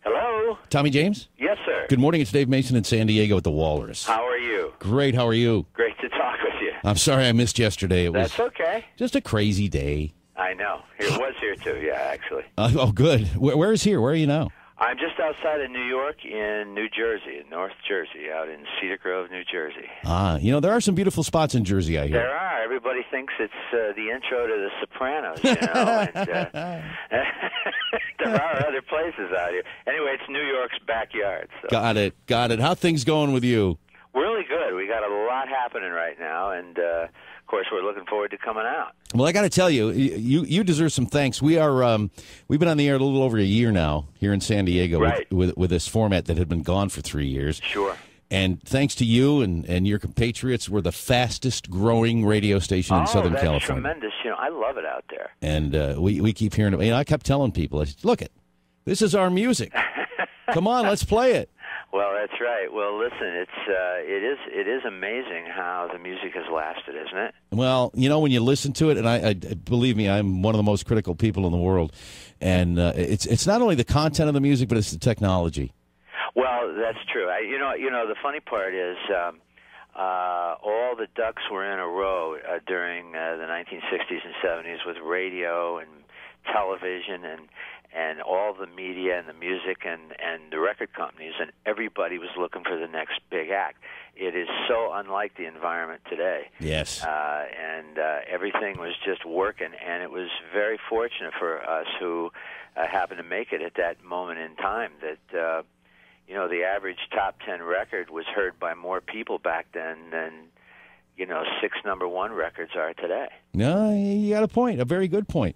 Hello? Tommy James? Yes, sir. Good morning. It's Dave Mason in San Diego at the Walrus. How are you? Great. How are you? Great to talk with you. I'm sorry I missed yesterday. That's okay. Just a crazy day. I know. It was here, too, yeah, actually. Oh, good. Where is here? Where are you now? I'm just outside of New York in New Jersey, in North Jersey, out in Cedar Grove, New Jersey. There are some beautiful spots in Jersey, I hear. There are. Everybody thinks it's the intro to The Sopranos, and there are other places out here. Anyway, it's New York's backyard. So. Got it. How things going with you? Really good. We got a lot happening right now, and of course, we're looking forward to coming out. Well, I got to tell you, you deserve some thanks. We've been on the air a little over a year now here in San Diego, right, with this format that had been gone for 3 years. Sure. And thanks to you and your compatriots, we're the fastest growing radio station in Southern California. Tremendous. I love it out there. And we keep hearing it. I kept telling people, look, this is our music. Come on, let's play it. Well, that's right. Well, listen, it is amazing how the music has lasted, isn't it? Well, when you listen to it, and I believe me, I'm one of the most critical people in the world, and it's not only the content of the music, but it's the technology. Well, that's true. The funny part is all the ducks were in a row during the 1960s and 70s with radio and television and all the media and the music and the record companies, and everybody was looking for the next big act. It is so unlike the environment today. Yes. And everything was just working, and it was very fortunate for us who happened to make it at that moment in time that, the average top 10 record was heard by more people back then than 6 number one records are today. No, you got a point, a very good point.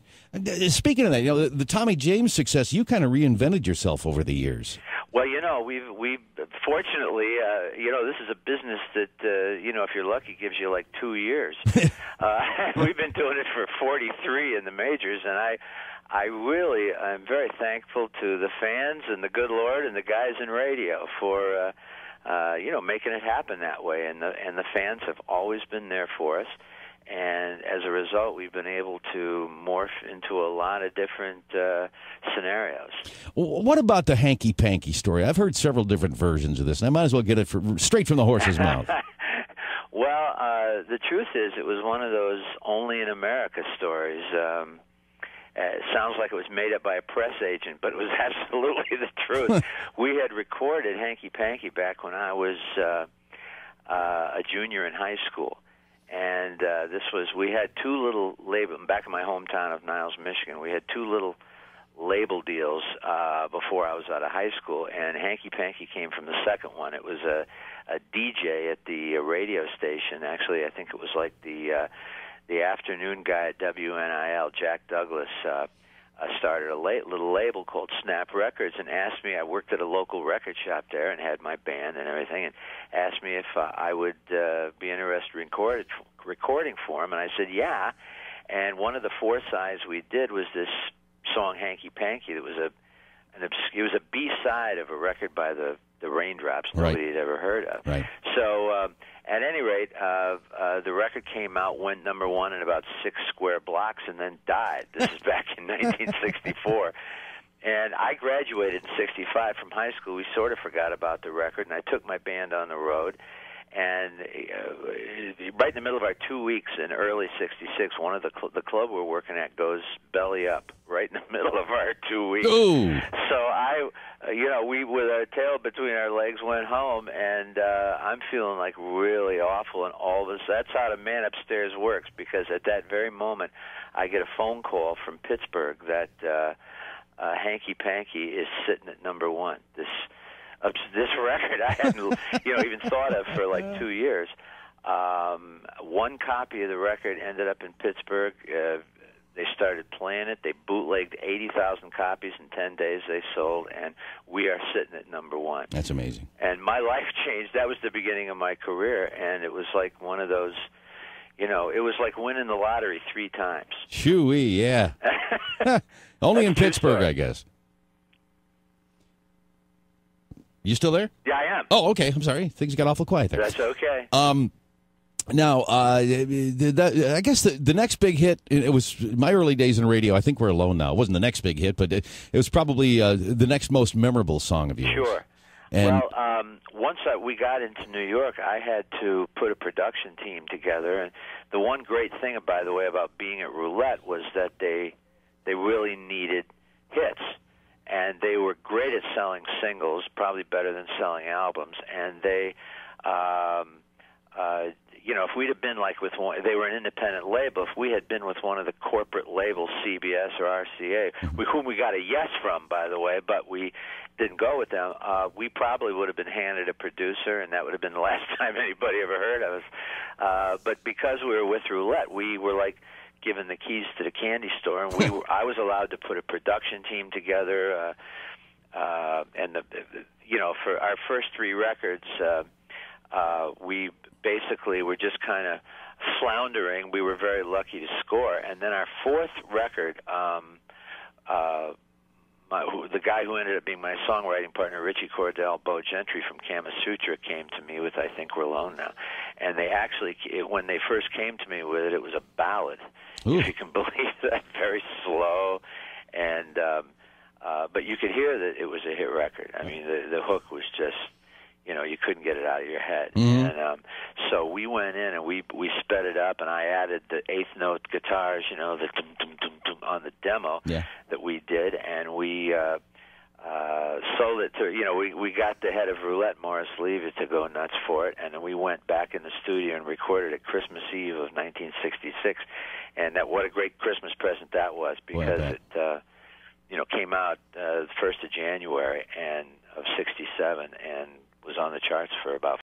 Speaking of that, the Tommy James success, you kind of reinvented yourself over the years. Well, we've fortunately, this is a business that, if you're lucky, gives you like 2 years. We've been doing it for 43 in the majors, and I'm very thankful to the fans and the good Lord and the guys in radio for making it happen that way, and the fans have always been there for us, and as a result, we've been able to morph into a lot of different scenarios. What about the Hanky Panky story? I've heard several different versions of this, and I might as well get it straight from the horse's mouth. Well, the truth is, it was one of those only in America stories. It sounds like it was made up by a press agent, but it was absolutely the truth. We had recorded Hanky Panky back when I was a junior in high school. And we had two little label, back in my hometown of Niles, Michigan, we had two little label deals before I was out of high school, and Hanky Panky came from the second one. It was a DJ at the radio station. Actually, I think it was like the afternoon guy at WNIL, Jack Douglas, started a little label called Snap Records and asked me, I worked at a local record shop there and had my band and everything, and asked me if I would be interested in recording for him, and I said, yeah. And one of the four-sides we did was this song, Hanky Panky, that was it was a B-side of a record by the Raindrops nobody had ever heard of. Right. So at any rate, the record came out, went number one in about 6 square blocks, and then died. This is back in 1964. And I graduated in 65 from high school. We sort of forgot about the record, and I took my band on the road. And right in the middle of our 2 weeks in early '66, one of the club we're working at goes belly up right in the middle of our 2 weeks. Ooh. So we with our tail between our legs went home, and I'm feeling like really awful. And all of this, that's how the man upstairs works, because at that very moment, I get a phone call from Pittsburgh that Hanky Panky is sitting at number one. This record I hadn't even thought of for like 2 years. One copy of the record ended up in Pittsburgh. They started playing it. They bootlegged 80,000 copies in 10 days they sold, and we are sitting at number one. That's amazing. And my life changed. That was the beginning of my career, and it was like one of those, it was like winning the lottery 3 times. Shoo-wee, yeah. Only in Pittsburgh, I guess. You still there? Yeah, I am. Oh, okay. I'm sorry. Things got awful quiet there. That's okay. Now, I guess the next big hit, it was my early days in radio. I think we're alone now. It wasn't the next big hit, but it was probably the next most memorable song of yours. Sure. And, Once we got into New York, I had to put a production team together. And the one great thing, by the way, about being at Roulette was that they really needed hits. And they were great at selling singles, probably better than selling albums. And they... if we'd have been like with one, they were an independent label. If we had been with one of the corporate labels, CBS or RCA, whom we got a yes from, by the way, but we didn't go with them, we probably would have been handed a producer, and that would have been the last time anybody ever heard of us. But because we were with Roulette, we were like given the keys to the candy store, and I was allowed to put a production team together. And for our first three records, we basically were just kind of floundering. We were very lucky to score. And then our fourth record, the guy who ended up being my songwriting partner, Richie Cordell, Bo Gentry from Kama Sutra, came to me with I Think We're Alone Now. And they actually, when they first came to me with it, it was a ballad, if you can believe that, very slow. And but you could hear that it was a hit record. I mean, the hook was just... you couldn't get it out of your head. Mm-hmm. And so we went in and we sped it up, and I added the eighth note guitars, the dum dum dum dum on the demo that we did, and we sold it to, we got the head of Roulette, Morris Levy, to go nuts for it, and then we went back in the studio and recorded it Christmas Eve of 1966, and what a great Christmas present that was, because it came out the 1st of January of 67 and was on the charts for about